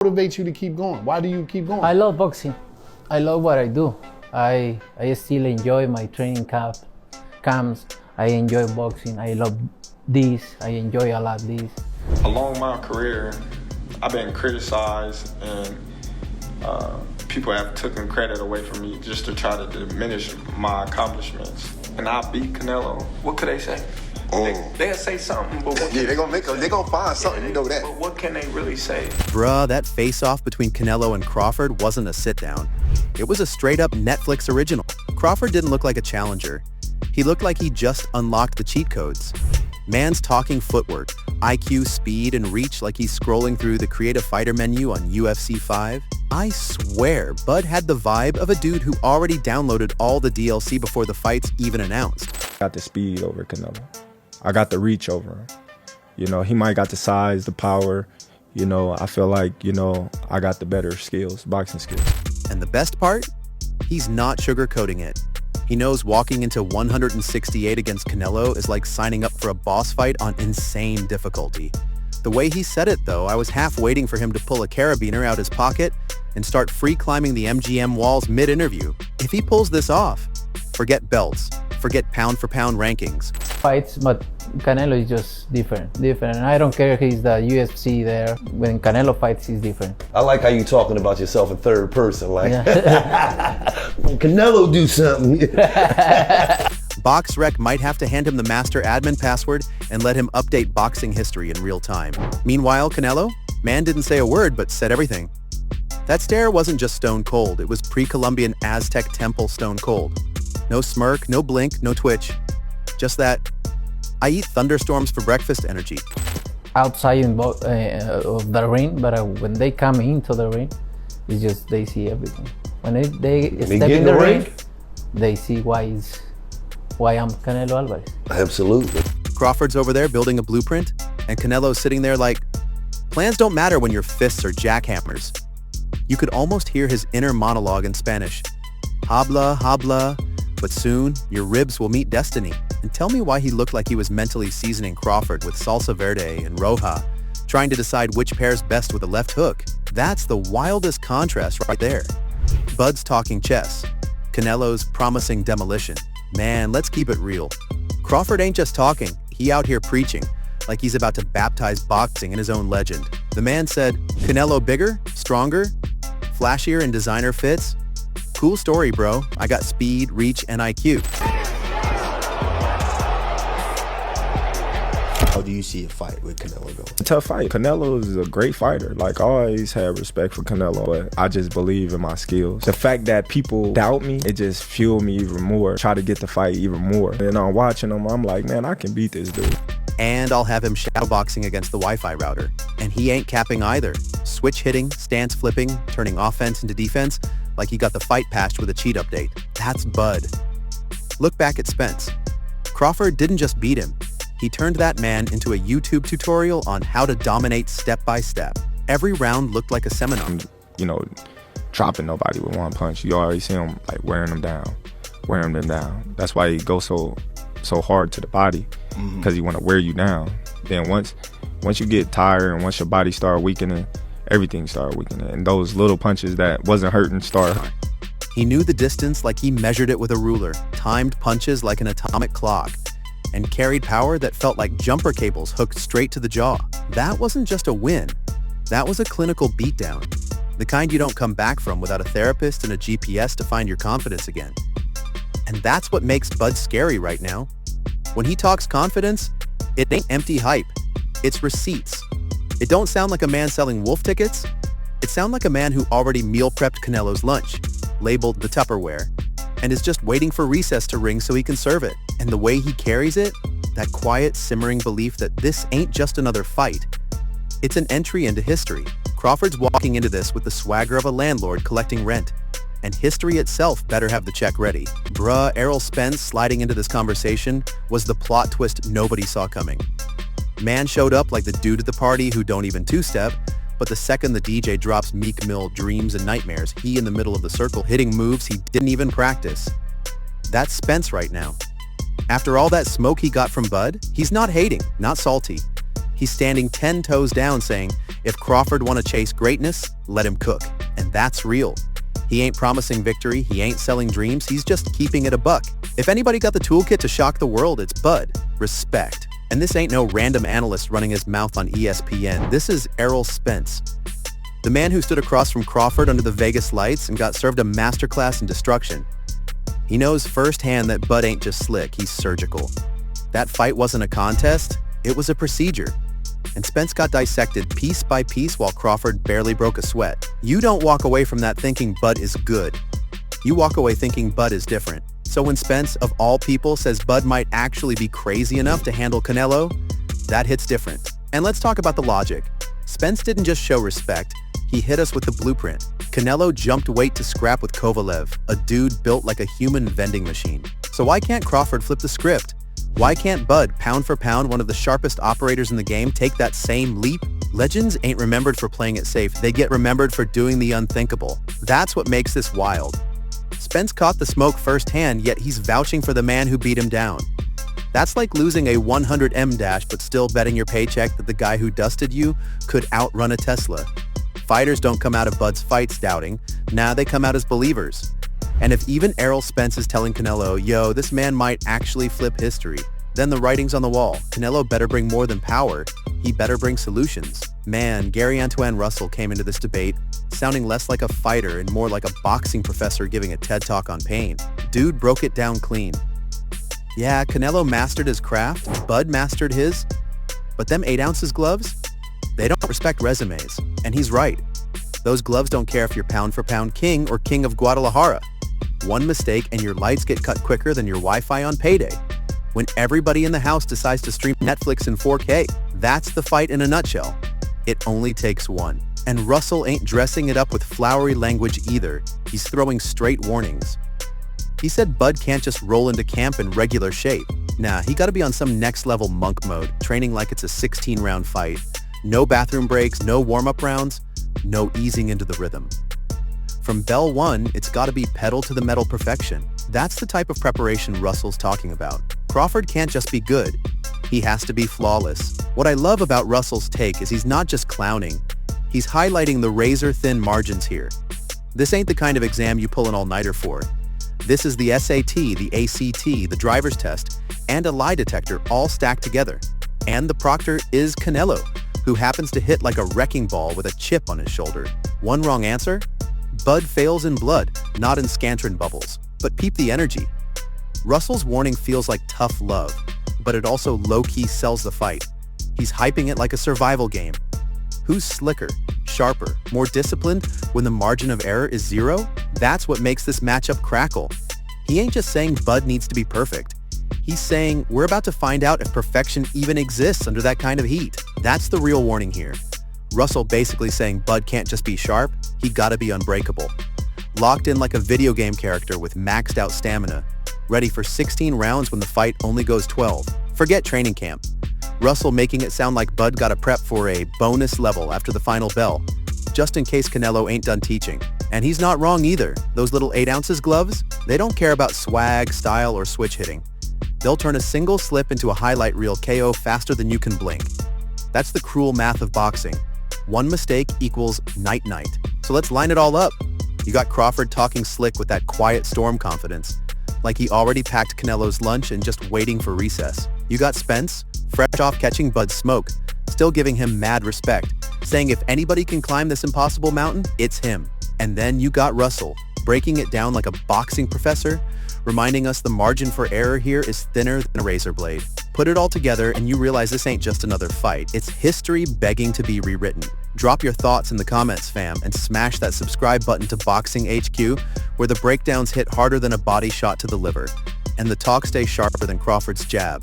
motivates you to keep going? Why do you keep going? I love boxing. I love what I do. I still enjoy my training camps. I enjoy boxing. I love this. I enjoy a lot this. Along my career, I've been criticized and people have taken credit away from me just to try to diminish my accomplishments. And I beat Canelo. What could they say? They'll say something, but what yeah, they're gonna find something, you know that. But what can they really say? Bruh, that face-off between Canelo and Crawford wasn't a sit-down. It was a straight-up Netflix original. Crawford didn't look like a challenger. He looked like he just unlocked the cheat codes. Man's talking footwork, IQ, speed, and reach like he's scrolling through the creative fighter menu on UFC 5. I swear, Bud had the vibe of a dude who already downloaded all the DLC before the fights even announced. Got the speed over Canelo. I got the reach over him. You know, he might got the size, the power. You know, I feel like, you know, I got the better skills, boxing skills. And the best part? He's not sugarcoating it. He knows walking into 168 against Canelo is like signing up for a boss fight on insane difficulty. The way he said it, though, I was half waiting for him to pull a carabiner out his pocket and start free climbing the MGM walls mid-interview. If he pulls this off, forget belts, forget pound-for-pound rankings. Fights, but Canelo is just different. And I don't care if he's the UFC there. When Canelo fights, he's different. I like how you talking about yourself in third person, like, Yeah. when Canelo do something. BoxRec might have to hand him the master admin password and let him update boxing history in real time. Meanwhile, Canelo? Man didn't say a word, but said everything. That stare wasn't just stone cold, it was pre-Columbian Aztec temple stone cold. No smirk, no blink, no twitch. Just that, I eat thunderstorms for breakfast energy. Outside of the ring, but when they come into the ring, it's just they see everything. When they step in the ring, they see why I'm Canelo Alvarez. Absolutely. Crawford's over there building a blueprint, and Canelo's sitting there like, plans don't matter when your fists are jackhammers. You could almost hear his inner monologue in Spanish. Habla, habla, but soon your ribs will meet destiny. And tell me why he looked like he was mentally seasoning Crawford with salsa verde and roja, trying to decide which pair's best with a left hook. That's the wildest contrast right there. Bud's talking chess. Canelo's promising demolition. Man, let's keep it real. Crawford ain't just talking, he out here preaching, like he's about to baptize boxing in his own legend. The man said, Canelo bigger, stronger, flashier in designer fits? Cool story, bro. I got speed, reach, and IQ. How do you see a fight with Canelo going? A tough fight. Canelo is a great fighter. Like, I always had respect for Canelo, but I just believe in my skills. The fact that people doubt me, it just fueled me even more. Try to get the fight even more. And I'm watching him, I'm like, man, I can beat this dude. And I'll have him shadowboxing against the Wi-Fi router. And he ain't capping either. Switch hitting, stance flipping, turning offense into defense, like he got the fight patched with a cheat update. That's Bud. Look back at Spence. Crawford didn't just beat him. He turned that man into a YouTube tutorial on how to dominate step by step. Every round looked like a seminar. You know, dropping nobody with one punch. You already see him like wearing them down. That's why he goes so hard to the body, because he want to wear you down. Then once you get tired and once your body start weakening, everything started weakening. And those little punches that wasn't hurting start hurting. He knew the distance like he measured it with a ruler, timed punches like an atomic clock, and carried power that felt like jumper cables hooked straight to the jaw. That wasn't just a win. That was a clinical beatdown. The kind you don't come back from without a therapist and a GPS to find your confidence again. And that's what makes Bud scary right now. When he talks confidence, it ain't empty hype. It's receipts. It don't sound like a man selling wolf tickets. It sounds like a man who already meal prepped Canelo's lunch, labeled the Tupperware, and is just waiting for recess to ring so he can serve it. And the way he carries it, that quiet, simmering belief that this ain't just another fight. It's an entry into history. Crawford's walking into this with the swagger of a landlord collecting rent. And history itself better have the check ready. Bruh, Errol Spence sliding into this conversation was the plot twist nobody saw coming. Man showed up like the dude at the party who don't even two-step, but the second the DJ drops Meek Mill Dreams and Nightmares, he in the middle of the circle hitting moves he didn't even practice. That's Spence right now. After all that smoke he got from Bud, he's not hating, not salty. He's standing 10 toes down saying, if Crawford want to chase greatness, let him cook. And that's real. He ain't promising victory, he ain't selling dreams, he's just keeping it a buck. If anybody got the toolkit to shock the world, it's Bud. Respect. And this ain't no random analyst running his mouth on ESPN. This is Errol Spence, the man who stood across from Crawford under the Vegas lights and got served a masterclass in destruction. He knows firsthand that Bud ain't just slick, he's surgical. That fight wasn't a contest, it was a procedure. And Spence got dissected piece by piece while Crawford barely broke a sweat. You don't walk away from that thinking Bud is good. You walk away thinking Bud is different. So when Spence, of all people, says Bud might actually be crazy enough to handle Canelo, that hits different. And let's talk about the logic. Spence didn't just show respect, he hit us with the blueprint. Canelo jumped weight to scrap with Kovalev, a dude built like a human vending machine. So why can't Crawford flip the script? Why can't Bud, pound for pound one of the sharpest operators in the game, take that same leap? Legends ain't remembered for playing it safe, they get remembered for doing the unthinkable. That's what makes this wild. Spence caught the smoke firsthand, yet he's vouching for the man who beat him down. That's like losing a 100M dash but still betting your paycheck that the guy who dusted you could outrun a Tesla. Fighters don't come out of Bud's fights doubting, nah, they come out as believers. And if even Errol Spence is telling Canelo, yo, this man might actually flip history, then the writing's on the wall. Canelo better bring more than power, he better bring solutions. Man, Antuanne Russell came into this debate sounding less like a fighter and more like a boxing professor giving a TED Talk on pain. Dude broke it down clean. Yeah, Canelo mastered his craft, Bud mastered his, but them 8 ounces gloves, they don't respect resumes. And he's right. Those gloves don't care if you're pound for pound king or king of Guadalajara. One mistake and your lights get cut quicker than your Wi-Fi on payday. When everybody in the house decides to stream Netflix in 4K, that's the fight in a nutshell. It only takes one. And Russell ain't dressing it up with flowery language either. He's throwing straight warnings. He said Bud can't just roll into camp in regular shape. Nah, he gotta be on some next level monk mode, training like it's a 16-round fight. No bathroom breaks, no warm-up rounds, no easing into the rhythm. From bell one, it's gotta be pedal to the metal perfection. That's the type of preparation Russell's talking about. Crawford can't just be good, he has to be flawless. What I love about Russell's take is he's not just clowning, he's highlighting the razor-thin margins here. This ain't the kind of exam you pull an all-nighter for. This is the SAT, the ACT, the driver's test, and a lie detector all stacked together. And the proctor is Canelo, who happens to hit like a wrecking ball with a chip on his shoulder. One wrong answer? Bud fails in blood, not in scantron bubbles. But peep the energy. Russell's warning feels like tough love, but it also low-key sells the fight. He's hyping it like a survival game. Who's slicker, sharper, more disciplined when the margin of error is 0? That's what makes this matchup crackle. He ain't just saying Bud needs to be perfect. He's saying we're about to find out if perfection even exists under that kind of heat. That's the real warning here. Russell basically saying Bud can't just be sharp, he gotta be unbreakable. Locked in like a video game character with maxed out stamina, ready for 16 rounds when the fight only goes 12. Forget training camp. Russell making it sound like Bud got a prep for a bonus level after the final bell, just in case Canelo ain't done teaching. And he's not wrong either. Those little 8 ounces gloves, they don't care about swag, style, or switch hitting. They'll turn a single slip into a highlight reel KO faster than you can blink. That's the cruel math of boxing. One mistake equals night-night. So let's line it all up. You got Crawford talking slick with that quiet storm confidence, like he already packed Canelo's lunch and just waiting for recess. You got Spence, fresh off catching Bud's smoke, still giving him mad respect, saying if anybody can climb this impossible mountain, it's him. And then you got Russell, breaking it down like a boxing professor, reminding us the margin for error here is thinner than a razor blade. Put it all together and you realize this ain't just another fight, it's history begging to be rewritten. Drop your thoughts in the comments, fam, and smash that subscribe button to Boxing HQ, where the breakdowns hit harder than a body shot to the liver, and the talk stays sharper than Crawford's jab.